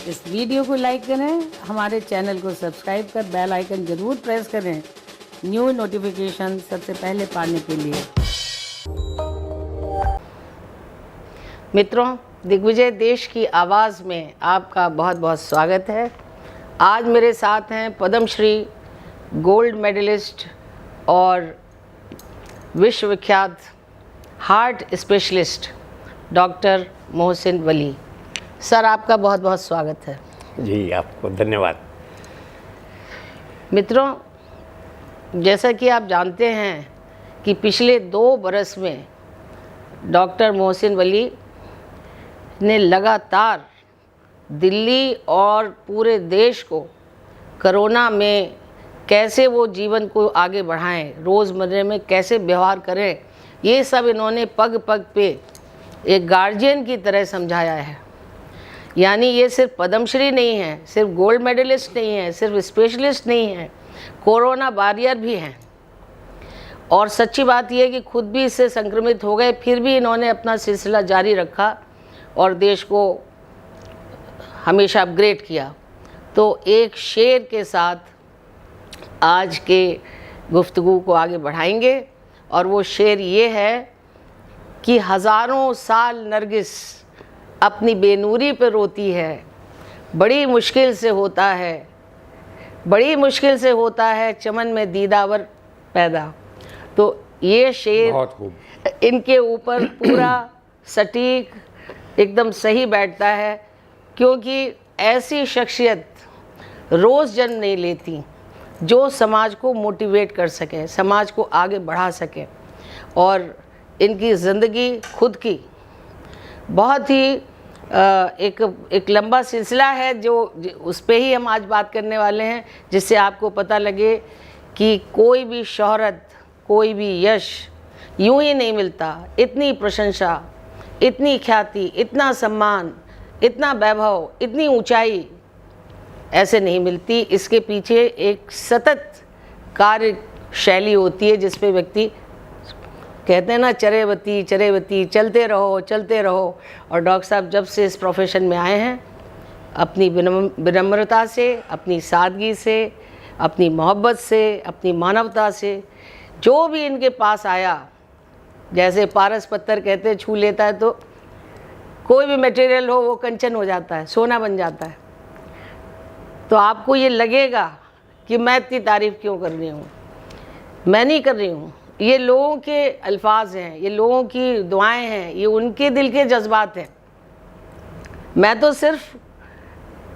इस वीडियो को लाइक करें, हमारे चैनल को सब्सक्राइब कर बेल आइकन ज़रूर प्रेस करें न्यू नोटिफिकेशन सबसे पहले पाने के लिए। मित्रों, दिग्विजय देश की आवाज़ में आपका बहुत बहुत स्वागत है। आज मेरे साथ हैं पद्मश्री गोल्ड मेडलिस्ट और विश्वविख्यात heart specialist doctor Mohsin Wali. Sir, आपका बहुत बहुत स्वागत है। जी, आपको धन्यवाद। मित्रों, जैसा कि आप जानते हैं कि पिछले 2 बरस में डॉक्टर मोहसिन वली ने लगातार दिल्ली और पूरे देश को कोरोना में कैसे वो जीवन को आगे बढ़ाएं, रोज़मर्रा में कैसे व्यवहार करें, ये सब इन्होंने पग पग पे एक गार्जियन की तरह समझाया है। यानी ये सिर्फ पद्मश्री नहीं है, सिर्फ गोल्ड मेडलिस्ट नहीं है, सिर्फ स्पेशलिस्ट नहीं है, कोरोना वॉरियर भी हैं। और सच्ची बात यह है कि खुद भी इससे संक्रमित हो गए, फिर भी इन्होंने अपना सिलसिला जारी रखा और देश को हमेशा अपग्रेड किया। तो एक शेर के साथ आज के गुफ्तगू को आगे बढ़ाएंगे और वो शेर ये है कि हज़ारों साल नरगिस अपनी बेनूरी पे रोती है, बड़ी मुश्किल से होता है चमन में दीदावर पैदा। तो ये शेर बहुत खूब इनके ऊपर पूरा सटीक एकदम सही बैठता है, क्योंकि ऐसी शख्सियत रोज़ जन्म नहीं लेती जो समाज को मोटिवेट कर सके, समाज को आगे बढ़ा सके। और इनकी ज़िंदगी खुद की बहुत ही एक लंबा सिलसिला है जो उस पे ही हम आज बात करने वाले हैं, जिससे आपको पता लगे कि कोई भी शोहरत, कोई भी यश यूं ही नहीं मिलता। इतनी प्रशंसा, इतनी ख्याति, इतना सम्मान, इतना वैभव, इतनी ऊंचाई ऐसे नहीं मिलती। इसके पीछे एक सतत कार्य शैली होती है, जिस पे व्यक्ति कहते हैं ना, चरेवती चरेवती, चलते रहो। और डॉक्टर साहब जब से इस प्रोफेशन में आए हैं, अपनी विनम्रता से, अपनी सादगी से, अपनी मोहब्बत से, अपनी मानवता से जो भी इनके पास आया, जैसे पारस पत्थर कहते हैं, छू लेता है तो कोई भी मटेरियल हो वो कंचन हो जाता है, सोना बन जाता है। तो आपको ये लगेगा कि मैं इतनी तारीफ़ क्यों कर रही हूँ। मैं नहीं कर रही हूँ, ये लोगों के अल्फाज हैं, ये लोगों की दुआएं हैं, ये उनके दिल के जज्बात हैं। मैं तो सिर्फ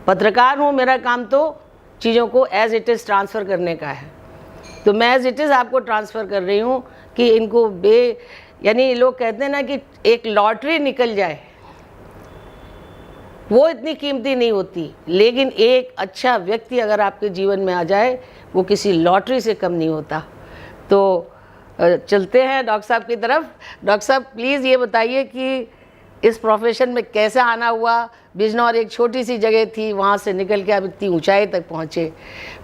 पत्रकार हूँ, मेरा काम तो चीज़ों को एज़ इट इज़ ट्रांसफ़र करने का है। तो मैं एज़ इट इज़ आपको ट्रांसफ़र कर रही हूँ कि इनको यानी लोग कहते हैं ना कि एक लॉटरी निकल जाए, वो इतनी कीमती नहीं होती, लेकिन एक अच्छा व्यक्ति अगर आपके जीवन में आ जाए, वो किसी लॉटरी से कम नहीं होता। तो चलते हैं डॉक्टर साहब की तरफ। डॉक्टर साहब, प्लीज़ ये बताइए कि इस प्रोफेशन में कैसे आना हुआ। बिजनौर एक छोटी सी जगह थी, वहाँ से निकल के आप इतनी ऊंचाई तक पहुँचे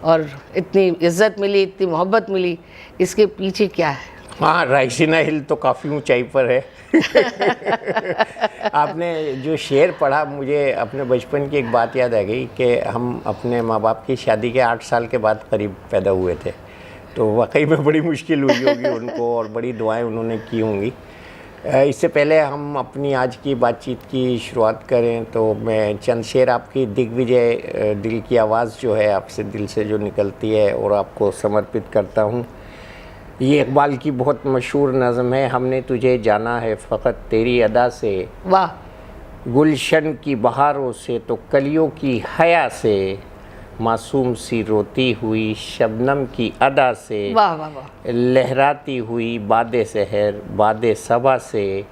और इतनी इज्जत मिली, इतनी मोहब्बत मिली, इसके पीछे क्या है? हाँ, रायसीना हिल तो काफ़ी ऊंचाई पर है। आपने जो शेर पढ़ा, मुझे अपने बचपन की एक बात याद आ गई कि हम अपने माँ बाप की शादी के 8 साल के बाद करीब पैदा हुए थे। तो वाकई में बड़ी मुश्किल हुई होगी उनको और बड़ी दुआएं उन्होंने की होंगी। इससे पहले हम अपनी आज की बातचीत की शुरुआत करें तो मैं चंद शेर आपकी दिग्विजय दिल की आवाज़ जो है आपसे दिल से जो निकलती है और आपको समर्पित करता हूँ। ये इकबाल की बहुत मशहूर नज़म है, हमने तुझे जाना है फ़कत तेरी अदा से, वाह। गुलशन की बहारों से तो कलियों की हया से, मासूम सी रोती हुई शबनम की अदा से, वाह वाह वाह, लहराती हुई बादे सहर बादे सबा से,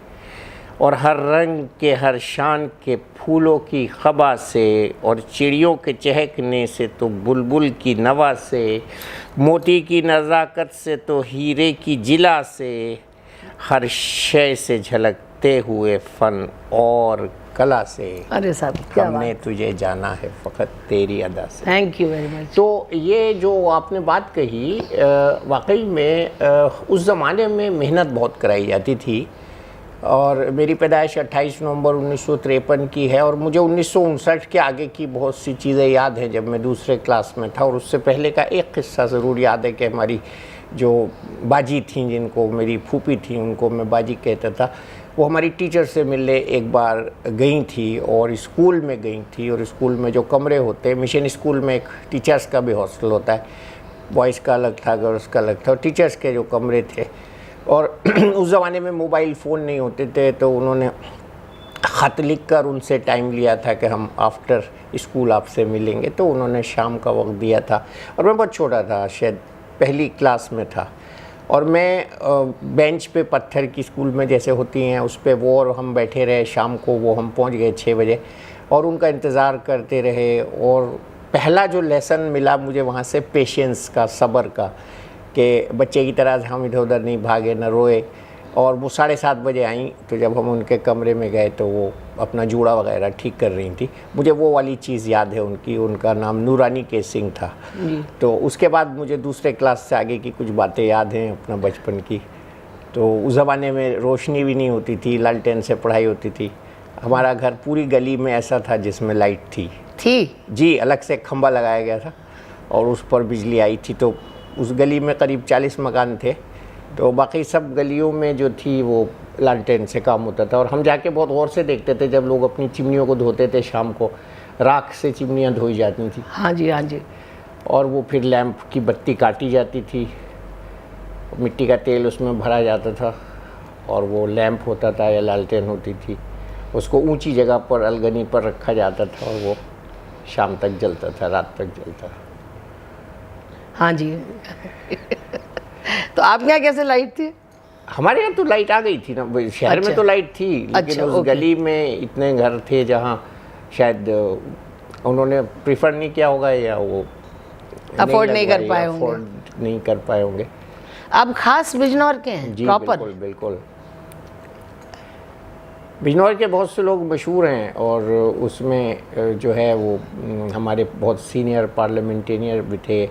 और हर रंग के हर शान के फूलों की खबा से, और चिड़ियों के चहकने से तो बुलबुल की नवा से, मोती की नज़ाकत से तो हीरे की जिला से, हर शय से झलकते हुए फ़न और कला से। अरे साहब, क्या हमने बात। तुझे जाना है फ़कत तेरी अदा से। Thank you very much. तो ये जो आपने बात कही, वाकई में उस ज़माने में मेहनत बहुत कराई जाती थी और मेरी पैदाइश 28 नवंबर 1953 की है और मुझे 1959 के आगे की बहुत सी चीज़ें याद हैं जब मैं दूसरे क्लास में था। और उससे पहले का एक किस्सा ज़रूर याद है कि हमारी जो बाजी थी, जिनको मेरी फूफी थी, उनको मैं बाजी कहता था, वो हमारी टीचर से मिलने एक बार गई थी और स्कूल में गई थी। और स्कूल में जो कमरे होते हैं, मिशन स्कूल में एक टीचर्स का भी हॉस्टल होता है, बॉयज़ का अलग था, गर्ल्स का अलग था, और टीचर्स के जो कमरे थे। और उस ज़माने में मोबाइल फ़ोन नहीं होते थे, तो उन्होंने ख़त लिख कर उनसे टाइम लिया था कि हम आफ्टर स्कूल आपसे मिलेंगे। तो उन्होंने शाम का वक्त दिया था और मैं बहुत छोटा था, शायद पहली क्लास में था। और मैं बेंच पे पत्थर की स्कूल में जैसे होती हैं उस पे वो और हम बैठे रहे। शाम को वो हम पहुंच गए 6 बजे और उनका इंतज़ार करते रहे। और पहला जो लेसन मिला मुझे वहाँ से पेशेंस का, सब्र का, कि बच्चे की तरह हम इधर उधर नहीं भागे, न रोए। और वो 7:30 बजे आई, तो जब हम उनके कमरे में गए तो वो अपना जूड़ा वगैरह ठीक कर रही थी। मुझे वो वाली चीज़ याद है उनकी। उनका नाम नूरानी के सिंह था। तो उसके बाद मुझे दूसरे क्लास से आगे की कुछ बातें याद हैं अपना बचपन की। तो उस ज़माने में रोशनी भी नहीं होती थी, लालटेन से पढ़ाई होती थी। हमारा घर पूरी गली में ऐसा था जिसमें लाइट थी जी, अलग से खंबा लगाया गया था और उस पर बिजली आई थी। तो उस गली में करीब 40 मकान थे, तो बाकी सब गलियों में जो थी वो लालटेन से काम होता था। और हम जाके बहुत गौर से देखते थे जब लोग अपनी चिमनियों को धोते थे, शाम को राख से चिमनियाँ धोई जाती थी। हाँ जी, हाँ जी। और वो फिर लैंप की बत्ती काटी जाती थी, मिट्टी का तेल उसमें भरा जाता था और वो लैंप होता था या लालटेन होती थी, उसको ऊंची जगह पर अलगनी पर रखा जाता था और वो शाम तक जलता था, रात तक जलता। हाँ जी। तो आपके यहाँ कैसे लाइट थी? हमारे यहाँ तो लाइट आ गई थी ना, शहर में तो लाइट थी, लेकिन उस गली में इतने घर थे जहाँ शायद उन्होंने प्रिफर नहीं किया होगा या वो अफोर्ड नहीं कर पाए होंगे। अफोर्ड नहीं कर पाए होंगे। आप खास बिजनौर के हैं? जी प्रॉपर? बिल्कुल बिल्कुल। बिजनौर के बहुत से लोग मशहूर हैं और उसमें जो है वो हमारे बहुत सीनियर पार्लियामेंटेरियन भी थे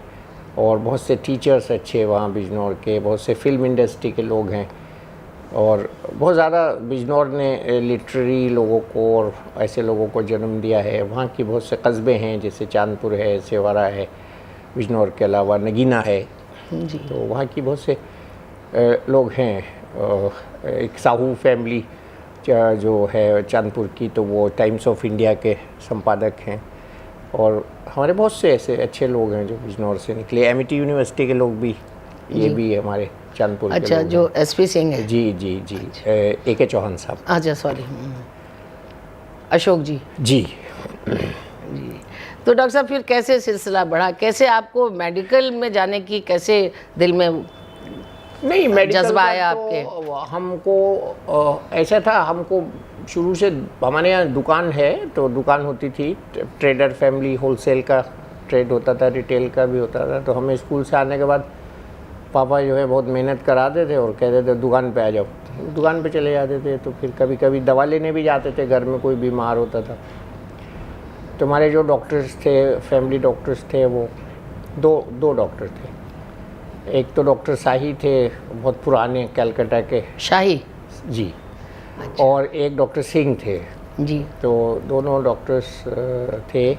और बहुत से टीचर्स अच्छे वहाँ बिजनौर के, बहुत से फिल्म इंडस्ट्री के लोग हैं। और बहुत ज़्यादा बिजनौर ने लिटरेरी लोगों को और ऐसे लोगों को जन्म दिया है। वहाँ की बहुत से कस्बे हैं, जैसे चांदपुर है, सेवारा है, बिजनौर के अलावा नगीना है जी। तो वहाँ की बहुत से लोग हैं। एक साहू फैमिली जो है चांदपुर की, तो वो टाइम्स ऑफ इंडिया के संपादक हैं। और हमारे बहुत से ऐसे अच्छे लोग हैं जो बिजनौर से निकले। एमिटी यूनिवर्सिटी के लोग भी, ये भी हमारे चांदपुर के अच्छा, लोग जो एसपी सिंह है? जी जी जी। AK चौहान साहब। अच्छा, सॉरी, अशोक जी। जी जी। तो डॉक्टर साहब फिर कैसे सिलसिला बढ़ा, कैसे आपको मेडिकल में जाने की कैसे दिल में नहीं, मेडिकल जज्बा आया तो आपके? हमको ऐसा था, हमको शुरू से हमारे यहाँ दुकान है, तो दुकान होती थी, ट्रेडर फैमिली, होलसेल का ट्रेड होता था, रिटेल का भी होता था। तो हमें स्कूल से आने के बाद पापा जो है बहुत मेहनत कराते थे और कहते थे दुकान पे आ जाओ। दुकान पे चले जाते थे। तो फिर कभी कभी दवा लेने भी जाते थे, घर में कोई बीमार होता था। तो हमारे जो डॉक्टर्स थे, फैमिली डॉक्टर्स थे, वो दो डॉक्टर थे। एक तो डॉक्टर शाही थे, बहुत पुराने, कलकत्ता के। शाही जी। अच्छा। और एक डॉक्टर सिंह थे जी। तो दोनों डॉक्टर्स थे।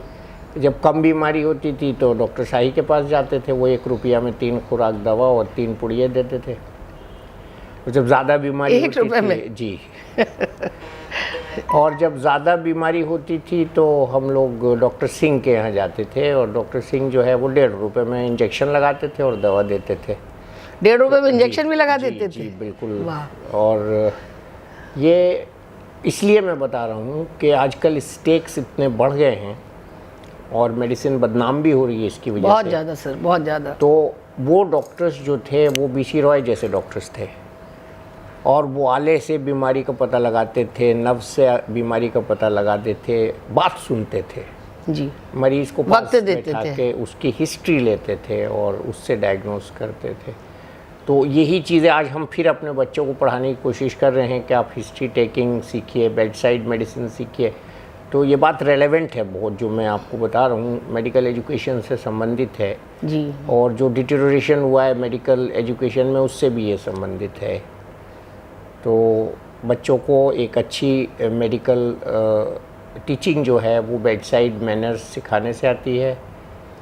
जब कम बीमारी होती थी तो डॉक्टर शाही के पास जाते थे, वो 1 रुपया में 3 खुराक दवा और 3 पुड़िये देते थे। और जब ज़्यादा बीमारी 1 रुपये में? जी। और जब ज़्यादा बीमारी होती थी तो हम लोग डॉक्टर सिंह के यहाँ जाते थे और डॉक्टर सिंह जो है वो 1.5 रुपये में इंजेक्शन लगाते थे और दवा देते थे। 1.5 रुपये में इंजेक्शन भी लगा देते थे? जी बिल्कुल। वाह। और ये इसलिए मैं बता रहा हूँ कि आजकल स्टेक्स इतने बढ़ गए हैं और मेडिसिन बदनाम भी हो रही है इसकी वजह से। बहुत ज़्यादा सर, बहुत ज़्यादा। तो वो डॉक्टर्स जो थे वो BC रॉय जैसे डॉक्टर्स थे और वो आले से बीमारी का पता लगाते थे, नब्ज से बीमारी का पता लगाते थे, बात सुनते थे जी, मरीज़ को, वक्त देते थे, के उसकी हिस्ट्री लेते थे और उससे डायग्नोस करते थे। तो यही चीज़ें आज हम फिर अपने बच्चों को पढ़ाने की कोशिश कर रहे हैं कि आप हिस्ट्री टेकिंग सीखिए, बेड साइड मेडिसिन सीखिए। तो ये बात रेलेवेंट है बहुत, जो मैं आपको बता रहा हूँ, मेडिकल एजुकेशन से संबंधित है जी। और जो डिटेरियोरेशन हुआ है मेडिकल एजुकेशन में उससे भी ये संबंधित है। तो बच्चों को एक अच्छी मेडिकल टीचिंग जो है वो बेड साइड मैनर्स सिखाने से आती है,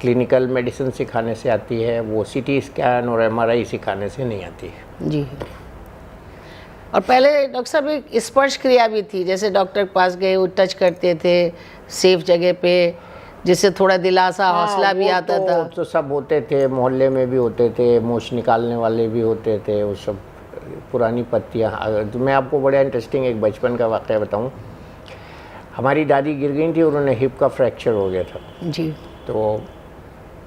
क्लिनिकल मेडिसिन सिखाने से आती है, वो सीटी स्कैन और एमआरआई सिखाने से नहीं आती है। जी। और पहले डॉक्टर साहब एक स्पर्श क्रिया भी थी, जैसे डॉक्टर के पास गए वो टच करते थे सेफ जगह पे, जिससे थोड़ा दिलासा हौसला भी आता था। तो सब होते थे, मोहल्ले में भी होते थे, मोश निकालने वाले भी होते थे, वो सब पुरानी पत्तियाँ। तो मैं आपको बड़ा इंटरेस्टिंग एक बचपन का वाक़या बताऊँ। हमारी दादी गिर गई थी, उन्होंने हिप का फ्रैक्चर हो गया था जी। तो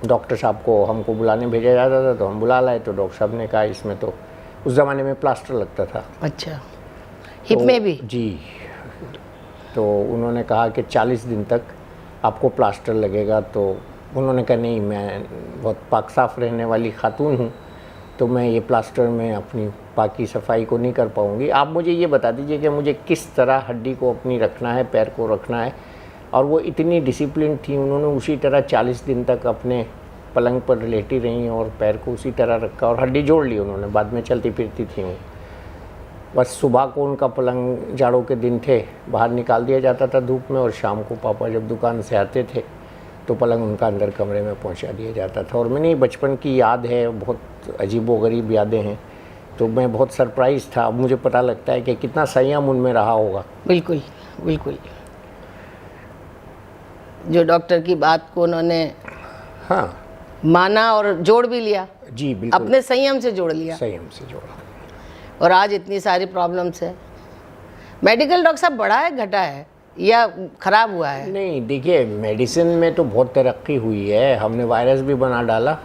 डॉक्टर साहब को हमको बुलाने भेजा जाता था, तो हम बुला लाए। तो डॉक्टर साहब ने कहा इसमें तो उस ज़माने में प्लास्टर लगता था। अच्छा, हिप में भी? जी। तो उन्होंने कहा कि 40 दिन तक आपको प्लास्टर लगेगा। तो उन्होंने कहा नहीं, मैं बहुत पाक साफ़ रहने वाली खातून हूँ, तो मैं ये प्लास्टर में अपनी पाकी सफाई को नहीं कर पाऊँगी। आप मुझे ये बता दीजिए कि मुझे किस तरह हड्डी को अपनी रखना है, पैर को रखना है। और वो इतनी डिसिप्लिन थी, उन्होंने उसी तरह 40 दिन तक अपने पलंग पर लेटी रहीं और पैर को उसी तरह रखा और हड्डी जोड़ ली उन्होंने। बाद में चलती फिरती थी वो। बस सुबह को उनका पलंग, जाड़ों के दिन थे, बाहर निकाल दिया जाता था धूप में, और शाम को पापा जब दुकान से आते थे तो पलंग उनका अंदर कमरे में पहुंचा दिया जाता था। और मैंने बचपन की याद है, बहुत अजीबोगरीब यादें हैं। तो मैं बहुत सरप्राइज़ था। अब मुझे पता लगता है कि कितना संयम उनमें रहा होगा। बिल्कुल बिल्कुल। जो डॉक्टर की बात को उन्होंने हाँ माना और जोड़ भी लिया। जी बिल्कुल, अपने संयम से जोड़ लिया। संयम से जोड़ा। और आज इतनी सारी प्रॉब्लम्स है। मेडिकल डॉक्टर साहब बढ़ा है, घटा है, या खराब हुआ है? नहीं, देखिए मेडिसिन में तो बहुत तरक्की हुई है। हमने वायरस भी बना डाला,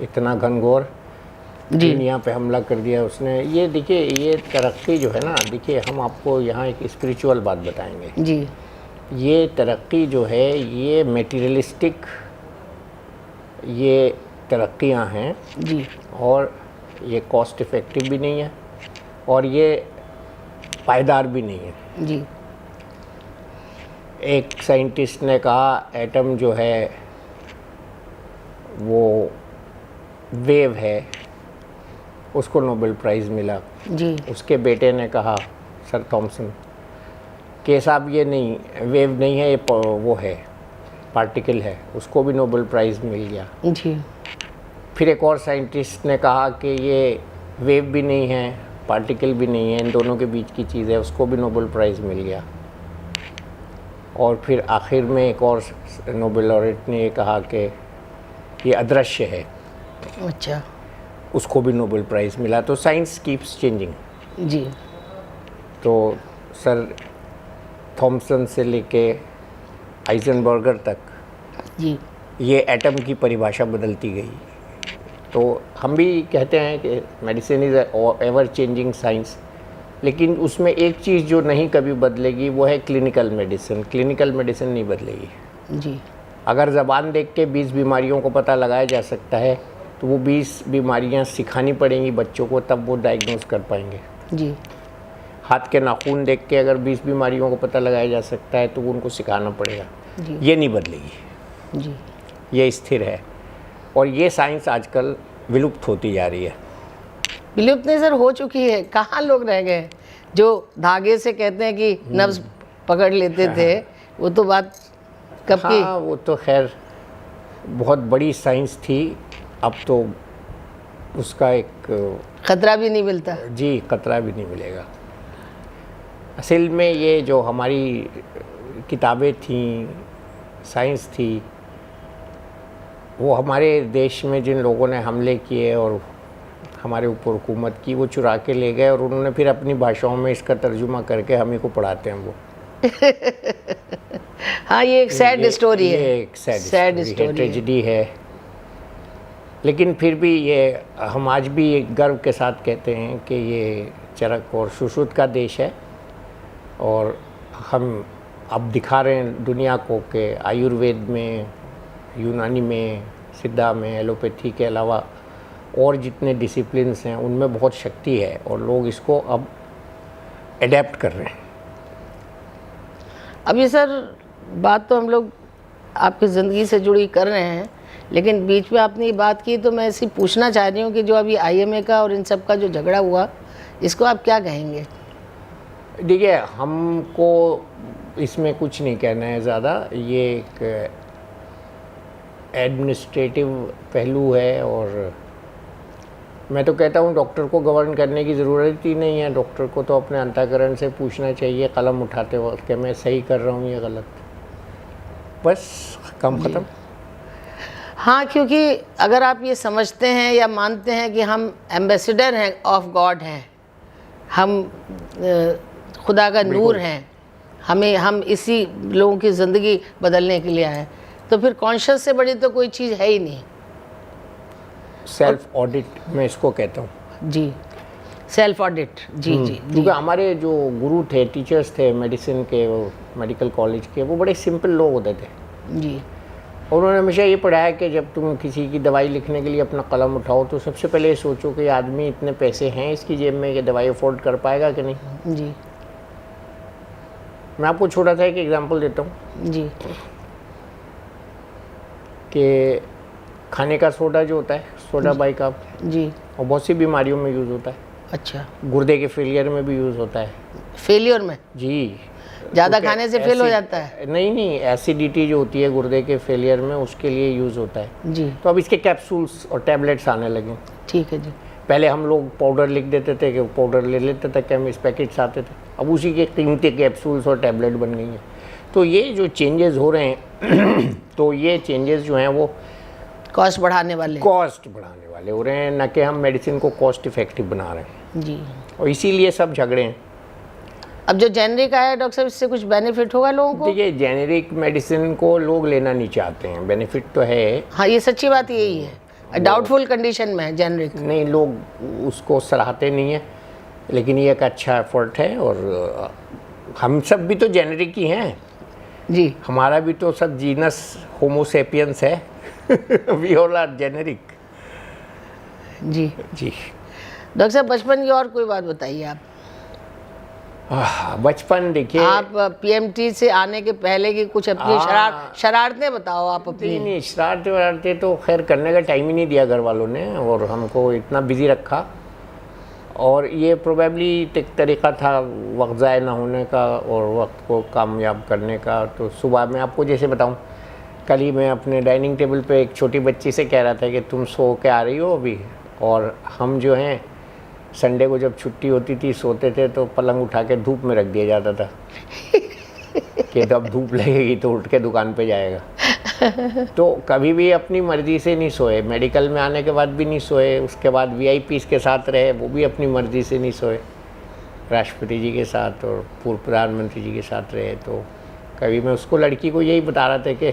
इतना घनघोर दुनिया पे हमला कर दिया उसने। ये देखिए, ये तरक्की जो है ना, देखिए हम आपको यहाँ एक स्पिरिचुअल बात बताएंगे जी। ये तरक्की जो है ये मेटीरियलिस्टिक ये तरक्कियाँ हैं जी। और ये कॉस्ट इफ़ेक्टिव भी नहीं है और ये पायदार भी नहीं है। जी। एक साइंटिस्ट ने कहा एटम जो है वो वेव है, उसको नोबेल प्राइज़ मिला। जी। उसके बेटे ने कहा, सर थॉमसन, कि साहब ये नहीं, वेव नहीं है, ये वो है, पार्टिकल है, उसको भी नोबेल प्राइज़ मिल गया। जी। फिर एक और साइंटिस्ट ने कहा कि ये वेव भी नहीं है, पार्टिकल भी नहीं है, इन दोनों के बीच की चीज़ है, उसको भी नोबेल प्राइज़ मिल गया। और फिर आखिर में एक और नोबेल लॉरेट ने ये कहा कि ये अदृश्य है, अच्छा, उसको भी नोबेल प्राइज़ मिला। तो साइंस कीप्स चेंजिंग। जी। तो सर थॉमसन से लेके हाइजेनबर्गर तक जी। ये एटम की परिभाषा बदलती गई। तो हम भी कहते हैं कि medicine is ever changing science, लेकिन उसमें एक चीज़ जो नहीं कभी बदलेगी वो है क्लिनिकल मेडिसिन। क्लिनिकल मेडिसिन नहीं बदलेगी। जी। अगर ज़बान देख के 20 बीमारियों को पता लगाया जा सकता है तो वो 20 बीमारियां सिखानी पड़ेंगी बच्चों को, तब वो डायग्नोज कर पाएंगे। जी। हाथ के नाखून देख के अगर 20 बीमारियों को पता लगाया जा सकता है तो वो उनको सिखाना पड़ेगा। जी। ये नहीं बदलेगी, जी। ये स्थिर है। और ये साइंस आजकल विलुप्त होती जा रही है। विलुप्त नहीं सर, हो चुकी है। कहाँ लोग रह गए जो धागे से कहते हैं कि नब्ज पकड़ लेते थे, वो तो बात कब की। हाँ, वो तो खैर बहुत बड़ी साइंस थी, अब तो उसका एक खतरा भी नहीं मिलता। जी खतरा भी नहीं मिलेगा। असल में ये जो हमारी किताबें थीं, साइंस थी, वो हमारे देश में जिन लोगों ने हमले किए और हमारे ऊपर हुकूमत की, वो चुरा के ले गए और उन्होंने फिर अपनी भाषाओं में इसका तर्जुमा करके हम ही को पढ़ाते हैं वो। हाँ, ये एक सैड स्टोरी है। ये एक सैड स्टोरी है, ट्रेजेडी है। लेकिन फिर भी ये हम आज भी एक गर्व के साथ कहते हैं कि ये चरक और सुश्रुत का देश है। और हम अब दिखा रहे हैं दुनिया को कि आयुर्वेद में, यूनानी में, सिद्धा में, एलोपैथी के अलावा और जितने डिसिप्लिन्स हैं उनमें बहुत शक्ति है और लोग इसको अब एडेप्ट कर रहे हैं। अब ये सर बात तो हम लोग आपकी ज़िंदगी से जुड़ी कर रहे हैं, लेकिन बीच में आपने ये बात की तो मैं ऐसी पूछना चाह रही हूँ कि जो अभी IMA का और इन सब का जो झगड़ा हुआ, इसको आप क्या कहेंगे? देखिए, हमको इसमें कुछ नहीं कहना है ज़्यादा, ये एक एडमिनिस्ट्रेटिव पहलू है और मैं तो कहता हूँ डॉक्टर को गवर्न करने की ज़रूरत ही नहीं है। डॉक्टर को तो अपने अंतःकरण से पूछना चाहिए कलम उठाते वक्त कि मैं सही कर रहा हूँ या गलत, बस काम ख़त्म। हाँ, क्योंकि अगर आप ये समझते हैं या मानते हैं कि हम एम्बेसडर हैं ऑफ गॉड हैं, हम खुदा का नूर हैं, हम इसी लोगों की ज़िंदगी बदलने के लिए आए, तो फिर कॉन्शियस से बड़ी तो कोई चीज़ है ही नहीं। सेल्फ ऑडिट मैं इसको कहता हूँ। जी, सेल्फ ऑडिट। जी जी। क्योंकि हमारे जो गुरु थे, टीचर्स थे मेडिसिन के, वो मेडिकल कॉलेज के, वो बड़े सिंपल लोग होते थे जी। और उन्होंने हमेशा ये पढ़ाया कि जब तुम किसी की दवाई लिखने के लिए अपना कलम उठाओ तो सबसे पहले ये सोचो कि आदमी इतने पैसे हैं इसकी जेब में कि दवाई अफोर्ड कर पाएगा कि नहीं। जी। मैं आपको छोटा सा एक एग्जांपल देता हूँ जी। कि खाने का सोडा जो होता है, सोडा बाइकार्ब, जी। और बहुत सी बीमारियों में यूज़ होता है। अच्छा, गुर्दे के फेलियर में भी यूज़ होता है। फेलियर में जी, ज़्यादा तो खाने से फेल हो जाता है? नहीं, एसिडिटी जो होती है गुर्दे के फेलियर में, उसके लिए यूज़ होता है। जी। तो अब इसके कैप्सूल्स और टैबलेट्स आने लगे। ठीक है जी। पहले हम लोग पाउडर लिख देते थे कि पाउडर ले लेते थे, केमिस्ट पैकेट्स आते थे, अब उसी के कीमती कैप्सूल्स और टैबलेट बन गई हैं। तो ये जो चेंजेस हो रहे हैं तो ये चेंजेस जो हैं वो कॉस्ट बढ़ाने वाले हो रहे हैं, न कि हम मेडिसिन को कॉस्ट इफेक्टिव बना रहे हैं। जी। और इसीलिए सब झगड़े हैं। अब जो जेनरिक आया है डॉक्टर साहब, इससे कुछ बेनिफिट होगा लोगों को? देखिए, जेनेरिक मेडिसिन को लोग लेना नहीं चाहते हैं, बेनिफिट तो है। हाँ, ये सच्ची बात यही है। डाउटफुल कंडीशन में है जेनरिक। नहीं, लोग उसको सराहते नहीं है, लेकिन ये एक अच्छा एफर्ट है। और हम सब भी तो जेनेरिक ही हैं जी। हमारा भी तो सब जीनस होमो सेपियंस है वी ऑल आर जेनेरिक। जी। जी डॉक्टर साहब, बचपन की और कोई बात बताइए आप। बचपन देखिए, आप पीएमटी से आने के पहले की कुछ अपनी शरारतें बताओ आप अपनी। नहीं, शरारतें तो खैर करने का टाइम ही नहीं दिया घर वालों ने, और हमको इतना बिजी रखा। और ये प्रोबेबली एक तरीक़ा था वक्त ज़ाय ना होने का और वक्त को कामयाब करने का। तो सुबह मैं आपको जैसे बताऊं, कल ही मैं अपने डाइनिंग टेबल पे एक छोटी बच्ची से कह रहा था कि तुम सो के आ रही हो अभी, और हम जो हैं संडे को जब छुट्टी होती थी सोते थे तो पलंग उठा के धूप में रख दिया जाता था कि तब धूप लगेगी तो उठ के दुकान पे जाएगा। तो कभी भी अपनी मर्ज़ी से नहीं सोए, मेडिकल में आने के बाद भी नहीं सोए, उसके बाद वीआईपीज़ के साथ रहे, वो भी अपनी मर्ज़ी से नहीं सोए, राष्ट्रपति जी के साथ और पूर्व प्रधानमंत्री जी के साथ रहे। तो कभी मैं उसको, लड़की को यही बता रहा था कि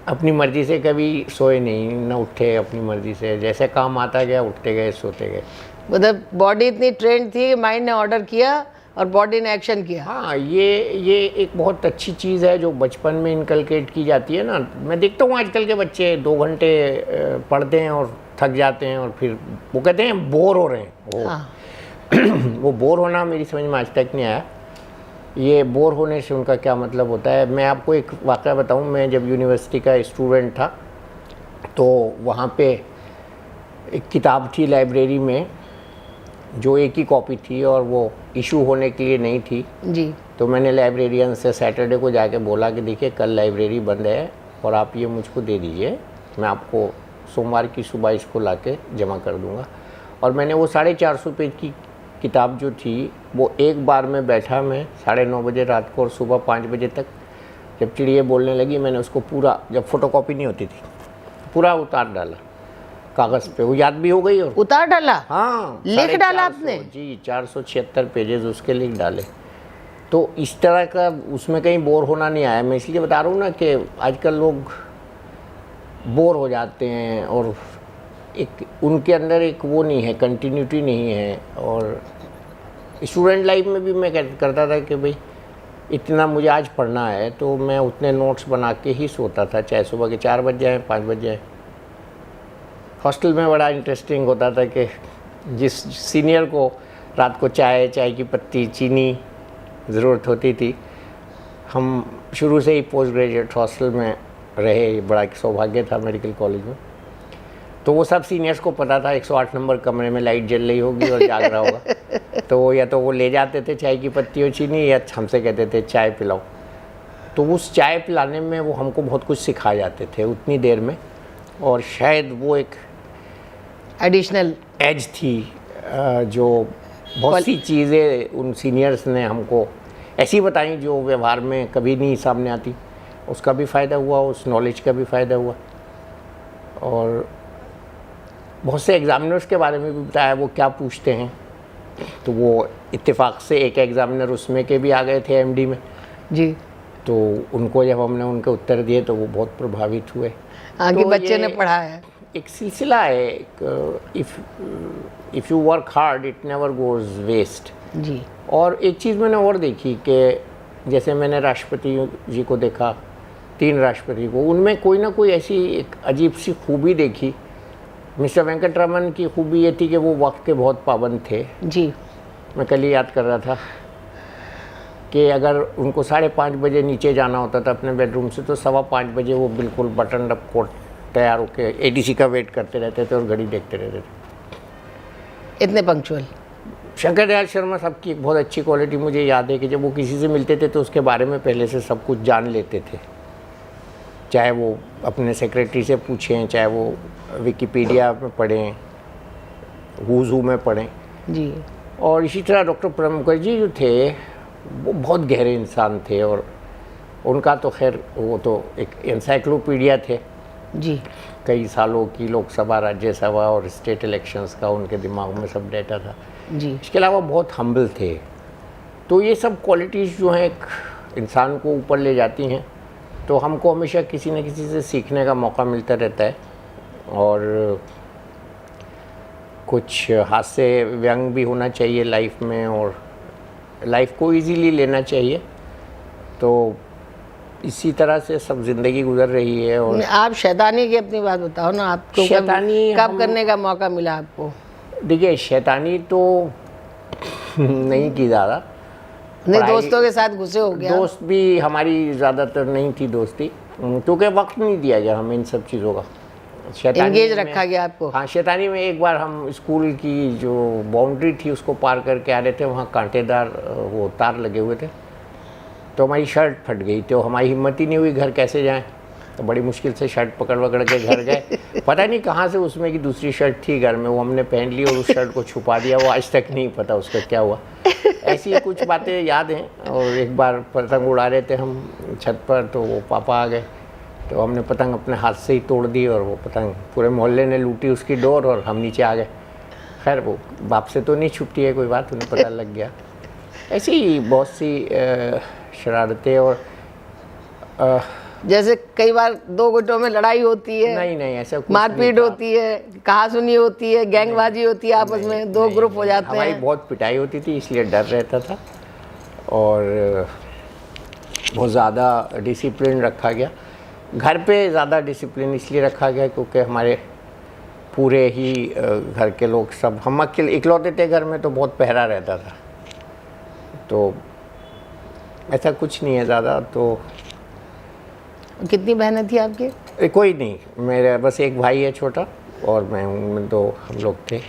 अपनी मर्ज़ी से कभी सोए नहीं, न उठे अपनी मर्ज़ी से, जैसे काम आता गया उठते गए सोते गए। मतलब बॉडी इतनी ट्रेंड थी कि माइंड ने ऑर्डर किया और बॉडी ने एक्शन किया। हाँ, ये एक बहुत अच्छी चीज़ है जो बचपन में इनकलकेट की जाती है ना। मैं देखता हूँ आजकल के बच्चे 2 घंटे पढ़ते हैं और थक जाते हैं, और फिर वो कहते हैं बोर हो रहे हैं। हाँ। वो बोर होना मेरी समझ में आज तक नहीं आया। ये बोर होने से उनका क्या मतलब होता है। मैं आपको एक वाक़या बताऊँ, मैं जब यूनिवर्सिटी का स्टूडेंट था तो वहाँ पे एक किताब थी लाइब्रेरी में जो एक ही कॉपी थी और वो इशू होने के लिए नहीं थी। जी। तो मैंने लाइब्रेरियन से सैटरडे को जाके बोला कि देखिए कल लाइब्रेरी बंद है और आप ये मुझको दे दीजिए, मैं आपको सोमवार की सुबह इसको लाके जमा कर दूँगा। और मैंने वो 450 पेज की किताब जो थी वो एक बार में बैठा मैं 9:30 बजे रात को और सुबह 5 बजे तक, जब चिड़िया बोलने लगी मैंने उसको पूरा, जब फोटोकॉपी नहीं होती थी, पूरा उतार डाला कागज़ पे। वो याद भी हो गई। और उतार डाला? हाँ, लिख डाला आपने? जी, 476 पेजेस उसके लिख डाले। तो इस तरह का उसमें कहीं बोर होना नहीं आया। मैं इसलिए बता रहा हूँ ना कि आजकल लोग बोर हो जाते हैं और एक उनके अंदर एक वो नहीं है, कंटिन्यूटी नहीं है। और स्टूडेंट लाइफ में भी मैं करता था कि भाई इतना मुझे आज पढ़ना है तो मैं उतने नोट्स बना के ही सोता था, चाहे सुबह के 4 बज जाए 5 बज जाए। हॉस्टल में बड़ा इंटरेस्टिंग होता था कि जिस सीनियर को रात को चाय की पत्ती, चीनी ज़रूरत होती थी, हम शुरू से ही पोस्ट ग्रेजुएट हॉस्टल में रहे, बड़ा एक सौभाग्य था मेडिकल कॉलेज में। तो वो सब सीनियर्स को पता था 108 नंबर कमरे में लाइट जल रही होगी और जाग रहा होगा। तो या तो वो ले जाते थे चाय की पत्ती और चीनी, या हमसे कहते थे चाय पिलाओ। तो उस चाय पिलाने में वो हमको बहुत कुछ सिखा जाते थे उतनी देर में, और शायद वो एक एडिशनल एज थी जो बहुत सी चीज़ें उन सीनियर्स ने हमको ऐसी बताई जो व्यवहार में कभी नहीं सामने आती। उसका भी फ़ायदा हुआ, उस नॉलेज का भी फ़ायदा हुआ। और बहुत से एग्ज़ामिनर्स के बारे में भी बताया वो क्या पूछते हैं। तो वो इत्तेफाक से एक एग्ज़ामिनर उसमें के भी आ गए थे एमडी में जी। तो उनको जब हमने उनके उत्तर दिए तो वो बहुत प्रभावित हुए। आगे तो बच्चे ये ने पढ़ा है। एक सिलसिला है, if you work hard it never goes waste. जी। और एक चीज़ मैंने और देखी कि जैसे मैंने राष्ट्रपति जी को देखा, 3 राष्ट्रपति को, उनमें कोई ना कोई ऐसी एक अजीब सी खूबी देखी। मिस्टर वेंकटरमन की खूबी ये थी कि वो वक्त के बहुत पाबंद थे। जी। मैं कल ही याद कर रहा था कि अगर उनको 5:30 बजे नीचे जाना होता था अपने बेडरूम से, तो 5:15 बजे वो बिल्कुल बटन अप कोट तैयार होकर एडीसी का वेट करते रहते थे और घड़ी देखते रहते थे। इतने पंक्चुअल। शंकर दयाल शर्मा साहब की एक बहुत अच्छी क्वालिटी मुझे याद है कि जब वो किसी से मिलते थे तो उसके बारे में पहले से सब कुछ जान लेते थे, चाहे वो अपने सेक्रेटरी से पूछें, चाहे वो विकिपीडिया में पढ़ें, हूज़ हू में पढ़ें। जी। और इसी तरह डॉक्टर प्रणब मुखर्जी जो थे वो बहुत गहरे इंसान थे, और उनका तो खैर वो तो एक एनसाइक्लोपीडिया थे। जी। कई सालों की लोकसभा, राज्यसभा और स्टेट इलेक्शंस का उनके दिमाग में सब डेटा था। जी। इसके अलावा बहुत हम्बल थे। तो ये सब क्वालिटीज़ जो हैं एक इंसान को ऊपर ले जाती हैं। तो हमको हमेशा किसी न किसी से सीखने का मौका मिलता रहता है, और कुछ हास्य व्यंग भी होना चाहिए लाइफ में, और लाइफ को इजीली लेना चाहिए। तो इसी तरह से सब ज़िंदगी गुजर रही है। और आप शैतानी की अपनी बात बताओ ना, आपको शैतानी कब करने का मौका मिला आपको? देखिए, शैतानी तो नहीं की ज़्यादा। नहीं, दोस्तों के साथ घुसे हो गया? दोस्त भी हमारी ज़्यादातर नहीं थी दोस्ती, क्योंकि वक्त नहीं दिया गया हमें इन सब चीज़ों का। एंगेज रखा गया आपको? हाँ, शैतानी में एक बार हम स्कूल की जो बाउंड्री थी उसको पार करके आ रहे थे, वहाँ कांटेदार वो तार लगे हुए थे, तो हमारी शर्ट फट गई। तो हमारी हिम्मत ही नहीं हुई घर कैसे जाएं, तो बड़ी मुश्किल से शर्ट पकड़ के घर गए। पता नहीं कहाँ से उसमें की दूसरी शर्ट थी घर में, वो हमने पहन ली और उस शर्ट को छुपा दिया। वो आज तक नहीं पता उसका क्या हुआ। ऐसी कुछ बातें याद हैं। और एक बार पतंग उड़ा रहे थे हम छत पर, तो वो पापा आ गए, तो हमने पतंग अपने हाथ से ही तोड़ दी, और वो पतंग पूरे मोहल्ले ने लूटी उसकी डोर, और हम नीचे आ गए। खैर वो बाप से तो नहीं छुपती है कोई बात, उन्हें पता लग गया। ऐसी ही बहुत सी शरारतें। और जैसे कई बार 2 गुटों में लड़ाई होती है, नहीं ऐसा कुछ मारपीट होती है, कहासुनी होती है, गैंगबाजी होती है, आपस में 2 ग्रुप हो जाते हैं। हमारी बहुत पिटाई होती थी, इसलिए डर रहता था, और बहुत ज़्यादा डिसिप्लिन रखा गया। घर पे ज़्यादा डिसिप्लिन इसलिए रखा गया क्योंकि हमारे पूरे ही घर के लोग सब, हम अकेले इकलौते थे घर में, तो बहुत पहरा रहता था। तो ऐसा कुछ नहीं है ज़्यादा। तो कितनी बहनें थी आपके? कोई नहीं, मेरा बस एक भाई है छोटा, और मैं हूँ, तो हम लोग थे।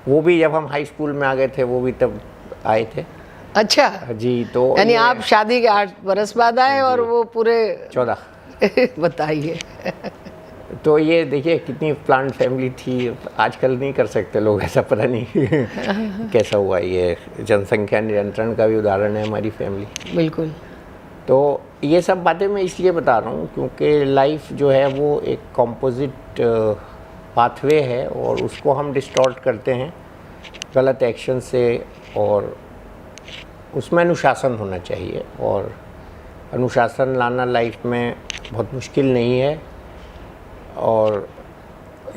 वो भी जब हम हाई स्कूल में आ गए थे वो भी तब आए थे। अच्छा जी। तो यानी आप शादी के 8 बरस बाद आए और वो पूरे 14। बताइए। तो ये देखिए कितनी प्लान्ड फैमिली थी। आजकल नहीं कर सकते लोग ऐसा, पता नहीं कैसा हुआ। ये जनसंख्या नियंत्रण का भी उदाहरण है हमारी फैमिली। बिल्कुल। तो ये सब बातें मैं इसलिए बता रहा हूँ क्योंकि लाइफ जो है वो एक कॉम्पोजिट पाथवे है, और उसको हम डिस्टॉर्ट करते हैं गलत एक्शन से। और उसमें अनुशासन होना चाहिए, और अनुशासन लाना लाइफ में बहुत मुश्किल नहीं है। और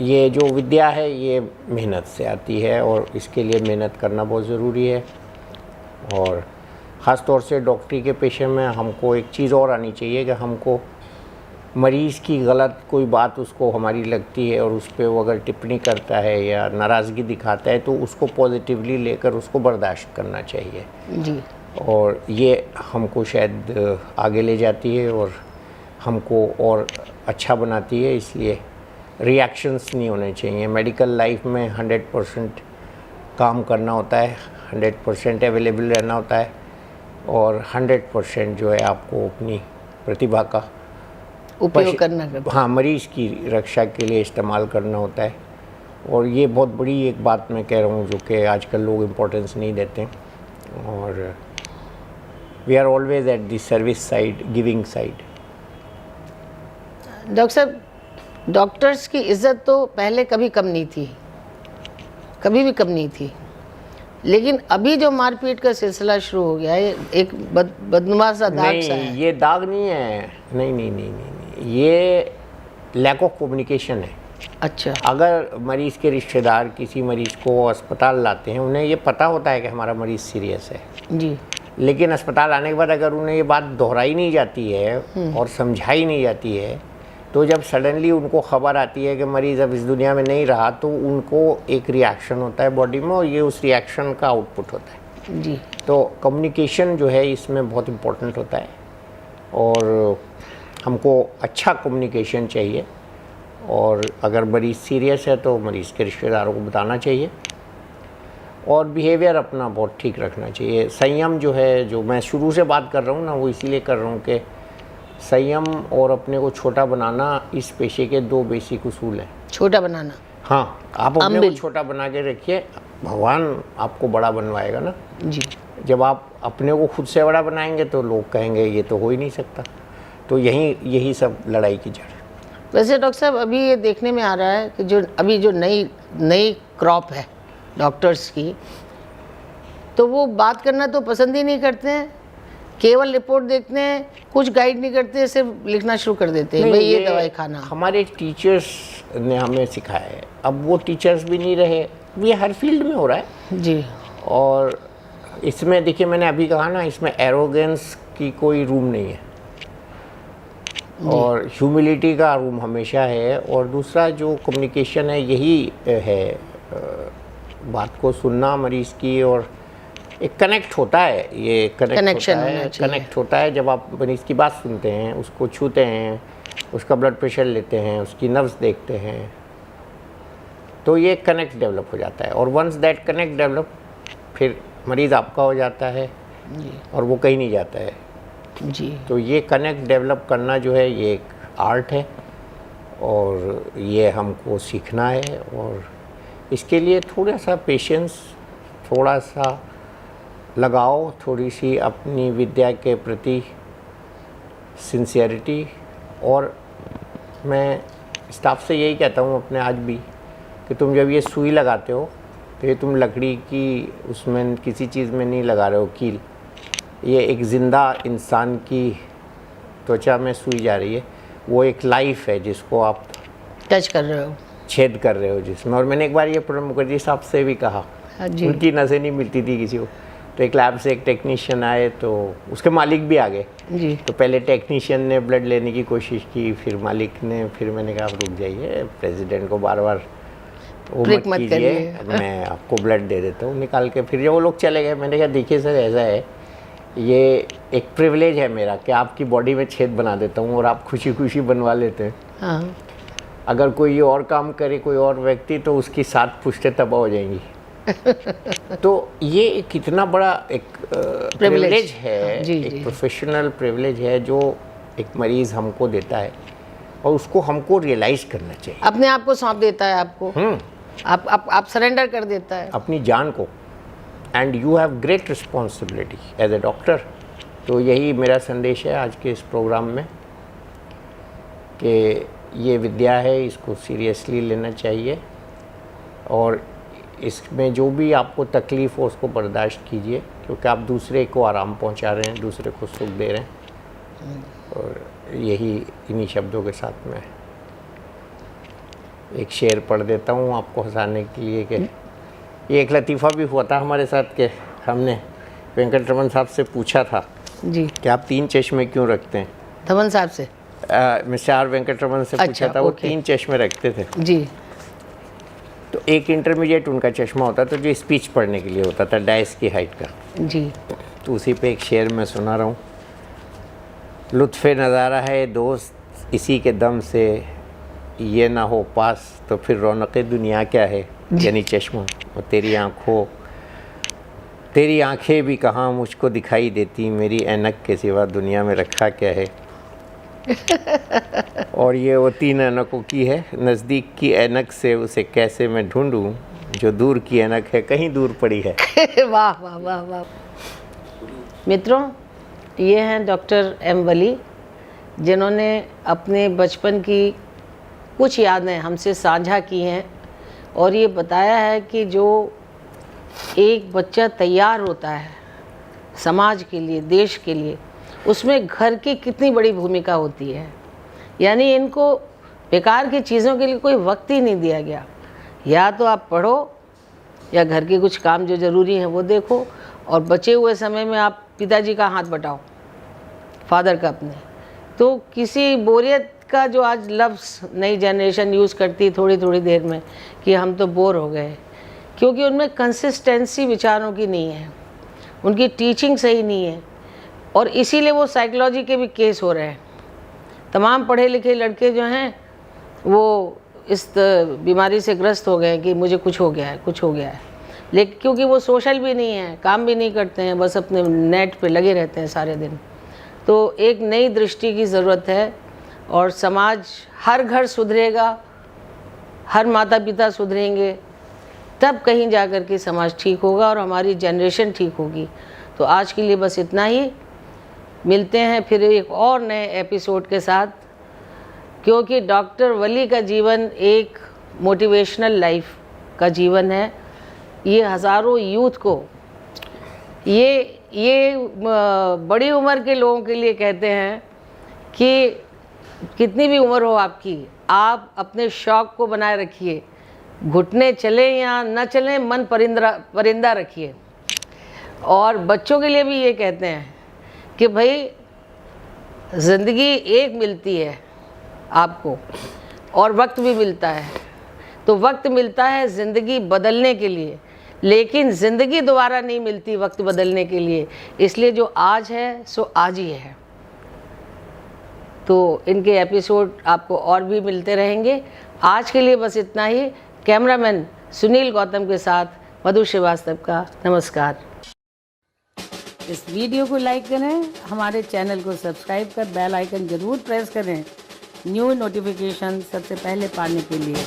ये जो विद्या है ये मेहनत से आती है, और इसके लिए मेहनत करना बहुत ज़रूरी है। और ख़ास तौर से डॉक्टरी के पेशे में हमको एक चीज़ और आनी चाहिए कि हमको मरीज़ की गलत कोई बात उसको हमारी लगती है, और उस पर वो अगर टिप्पणी करता है या नाराज़गी दिखाता है, तो उसको पॉजिटिवली लेकर उसको बर्दाश्त करना चाहिए। जी। और ये हमको शायद आगे ले जाती है, और हमको और अच्छा बनाती है। इसलिए रिएक्शंस नहीं होने चाहिए। मेडिकल लाइफ में 100% काम करना होता है, 100% अवेलेबल रहना होता है और 100% जो है आपको अपनी प्रतिभा का उपयोग करना करता हाँ मरीज़ की रक्षा के लिए इस्तेमाल करना होता है। और ये बहुत बड़ी एक बात मैं कह रहा हूँ जो कि आजकल लोग इम्पोर्टेंस नहीं देते और we are always at the service side, giving side. Doctor साहब, डॉक्टर्स की इज्जत तो पहले कभी कम नहीं थी, कभी भी कम नहीं थी, लेकिन अभी जो मारपीट का सिलसिला शुरू हो गया है, एक बदनुमा सा दाग सा है। ये दाग नहीं है, नहीं, ये लैक ऑफ कम्युनिकेशन है। अच्छा। अगर मरीज़ के रिश्तेदार किसी मरीज़ को अस्पताल लाते हैं, उन्हें ये पता होता है कि हमारा मरीज़ सीरियस है जी, लेकिन अस्पताल आने के बाद अगर उन्हें ये बात दोहराई नहीं जाती है और समझाई नहीं जाती है, तो जब सडनली उनको खबर आती है कि मरीज़ अब इस दुनिया में नहीं रहा, तो उनको एक रिएक्शन होता है बॉडी में और ये उस रिएक्शन का आउटपुट होता है। जी। तो कम्युनिकेशन जो है इसमें बहुत इम्पोर्टेंट होता है और हमको अच्छा कम्युनिकेशन चाहिए। और अगर मरीज़ सीरियस है तो मरीज़ के रिश्तेदारों को बताना चाहिए और बिहेवियर अपना बहुत ठीक रखना चाहिए। संयम जो है, जो मैं शुरू से बात कर रहा हूँ ना, वो इसीलिए कर रहा हूँ कि संयम और अपने को छोटा बनाना इस पेशे के दो बेसिक उसूल हैं। छोटा बनाना, हाँ, आप अपने को छोटा बना के रखिए, भगवान आपको बड़ा बनवाएगा ना जी। जब आप अपने को खुद से बड़ा बनाएंगे तो लोग कहेंगे ये तो हो ही नहीं सकता। तो यही सब लड़ाई की जड़ है। वैसे डॉक्टर साहब, अभी ये देखने में आ रहा है कि जो अभी जो नई क्रॉप है डॉक्टर्स की, तो वो बात करना तो पसंद ही नहीं करते हैं, केवल रिपोर्ट देखते हैं, कुछ गाइड नहीं करते, सिर्फ लिखना शुरू कर देते हैं, भाई ये दवाई खाना। हमारे टीचर्स ने हमें सिखाया है। अब वो टीचर्स भी नहीं रहे, ये हर फील्ड में हो रहा है जी। और इसमें देखिए, मैंने अभी कहा ना, इसमें एरोगेंस की कोई रूम नहीं है और ह्यूमिलिटी का रूम हमेशा है। और दूसरा जो कम्युनिकेशन है, यही है बात को सुनना मरीज़ की, और एक कनेक्ट होता है, ये कनेक्ट होता है जब आप मरीज़ की बात सुनते हैं, उसको छूते हैं, उसका ब्लड प्रेशर लेते हैं, उसकी नब्ज़ देखते हैं, तो ये कनेक्ट डेवलप हो जाता है। और वंस दैट कनेक्ट डेवलप, फिर मरीज़ आपका हो जाता है और वो कहीं नहीं जाता है जी। तो ये कनेक्ट डेवलप करना जो है, ये एक आर्ट है और ये हमको सीखना है। और इसके लिए थोड़ा सा पेशेंस, थोड़ा सा लगाओ, थोड़ी सी अपनी विद्या के प्रति सिंसियरिटी। और मैं स्टाफ से यही कहता हूँ अपने आज भी, कि तुम जब ये सुई लगाते हो तो ये तुम लकड़ी की उसमें किसी चीज़ में नहीं लगा रहे हो कील, ये एक ज़िंदा इंसान की त्वचा में सुई जा रही है, वो एक लाइफ है जिसको आप टच कर रहे हो, छेद कर रहे हो जिसमें। और मैंने एक बार ये प्रणब मुखर्जी साहब से भी कहा, उनकी नसें नहीं मिलती थी किसी को, तो एक लैब से एक टेक्नीशियन आए, तो उसके मालिक भी आ गए जी। तो पहले टेक्नीशियन ने ब्लड लेने की कोशिश की, फिर मालिक ने, फिर मैंने कहा रुक जाइए, प्रेसिडेंट को बार बार वो मत कीजिए, मैं आपको ब्लड दे देता हूँ निकाल के। फिर वो लोग चले गए। मैंने कहा देखिए सर, ऐसा है, ये एक प्रिविलेज है मेरा कि आपकी बॉडी में छेद बना देता हूँ और आप खुशी खुशी बनवा लेते हैं। हाँ। अगर कोई और काम करे, कोई और व्यक्ति, तो उसकी 7 पुश्तें तबाह हो जाएंगी। तो ये कितना बड़ा एक प्रिविलेज है, एक प्रोफेशनल प्रिविलेज है जो एक मरीज़ हमको देता है और उसको हमको रियलाइज़ करना चाहिए। अपने आप को सौंप देता है आपको, आप सरेंडर कर देता है अपनी जान को। And you have great responsibility as a doctor. तो यही मेरा संदेश है आज के इस प्रोग्राम में कि ये विद्या है, इसको सीरियसली लेना चाहिए और इसमें जो भी आपको तकलीफ़ हो उसको बर्दाश्त कीजिए, क्योंकि आप दूसरे को आराम पहुंचा रहे हैं, दूसरे को सुख दे रहे हैं। और यही इन्हीं शब्दों के साथ में एक शेर पढ़ देता हूँ आपको हंसाने के लिए कि ये एक लतीफ़ा भी हुआ था हमारे साथ कि हमने वेंकटरमन साहब से पूछा था जी कि आप 3 चश्मे क्यों रखते हैं। धवन साहब से, मिस्टर आर वेंकटरमन से पूछा था, वो 3 चश्मे रखते थे जी। तो एक इंटरमीडिएट उनका चश्मा होता था जो स्पीच पढ़ने के लिए होता था, डाइस की हाइट का जी। तो उसी पे एक शेर मैं सुना रहा हूँ। लुत्फ़े नज़ारा है दोस्त इसी के दम से, ये ना हो पास तो फिर रौनक़े दुनिया क्या है। यानी चश्मा और तेरी आँखों तेरी आंखें भी कहाँ मुझको दिखाई देती, मेरी ऐनक के सिवा दुनिया में रखा क्या है। और ये वो 3 ऐनकों की है। नज़दीक की ऐनक से उसे कैसे मैं ढूंढूं, जो दूर की ऐनक है कहीं दूर पड़ी है। वाह वाह वाह वाह। मित्रों, ये हैं डॉक्टर एम वली, जिन्होंने अपने बचपन की कुछ यादें हमसे साझा की हैं और ये बताया है कि जो एक बच्चा तैयार होता है समाज के लिए, देश के लिए, उसमें घर की कितनी बड़ी भूमिका होती है। यानी इनको बेकार की चीज़ों के लिए कोई वक्त ही नहीं दिया गया। या तो आप पढ़ो या घर के कुछ काम जो ज़रूरी हैं वो देखो, और बचे हुए समय में आप पिताजी का हाथ बटाओ, फादर का अपने। तो किसी बोरियत का जो आज लफ्ज़ नई जनरेशन यूज़ करती है थोड़ी थोड़ी देर में कि हम तो बोर हो गए, क्योंकि उनमें कंसिस्टेंसी विचारों की नहीं है, उनकी टीचिंग सही नहीं है, और इसीलिए वो साइकोलॉजी के भी केस हो रहे हैं। तमाम पढ़े लिखे लड़के जो हैं वो इस बीमारी से ग्रस्त हो गए कि मुझे कुछ हो गया है, कुछ हो गया है। लेकिन क्योंकि वो सोशल भी नहीं है, काम भी नहीं करते हैं, बस अपने नेट पे लगे रहते हैं सारे दिन। तो एक नई दृष्टि की ज़रूरत है, और समाज, हर घर सुधरेगा, हर माता पिता सुधरेंगे, तब कहीं जा कर के समाज ठीक होगा और हमारी जनरेशन ठीक होगी। तो आज के लिए बस इतना ही। मिलते हैं फिर एक और नए एपिसोड के साथ, क्योंकि डॉक्टर वली का जीवन एक मोटिवेशनल लाइफ का जीवन है। ये हज़ारों यूथ को, ये बड़ी उम्र के लोगों के लिए कहते हैं कि कितनी भी उम्र हो आपकी, आप अपने शौक़ को बनाए रखिए, घुटने चले या न चलें, मन परिंदा रखिए। और बच्चों के लिए भी ये कहते हैं कि भाई ज़िंदगी एक मिलती है आपको, और वक्त भी मिलता है। तो वक्त मिलता है ज़िंदगी बदलने के लिए, लेकिन ज़िंदगी दोबारा नहीं मिलती वक्त बदलने के लिए। इसलिए जो आज है सो आज ही है। तो इनके एपिसोड आपको और भी मिलते रहेंगे। आज के लिए बस इतना ही। कैमरामैन सुनील गौतम के साथ मधु श्रीवास्तव का नमस्कार। इस वीडियो को लाइक करें, हमारे चैनल को सब्सक्राइब कर बेल आइकन ज़रूर प्रेस करें न्यू नोटिफिकेशन सबसे पहले पाने के लिए।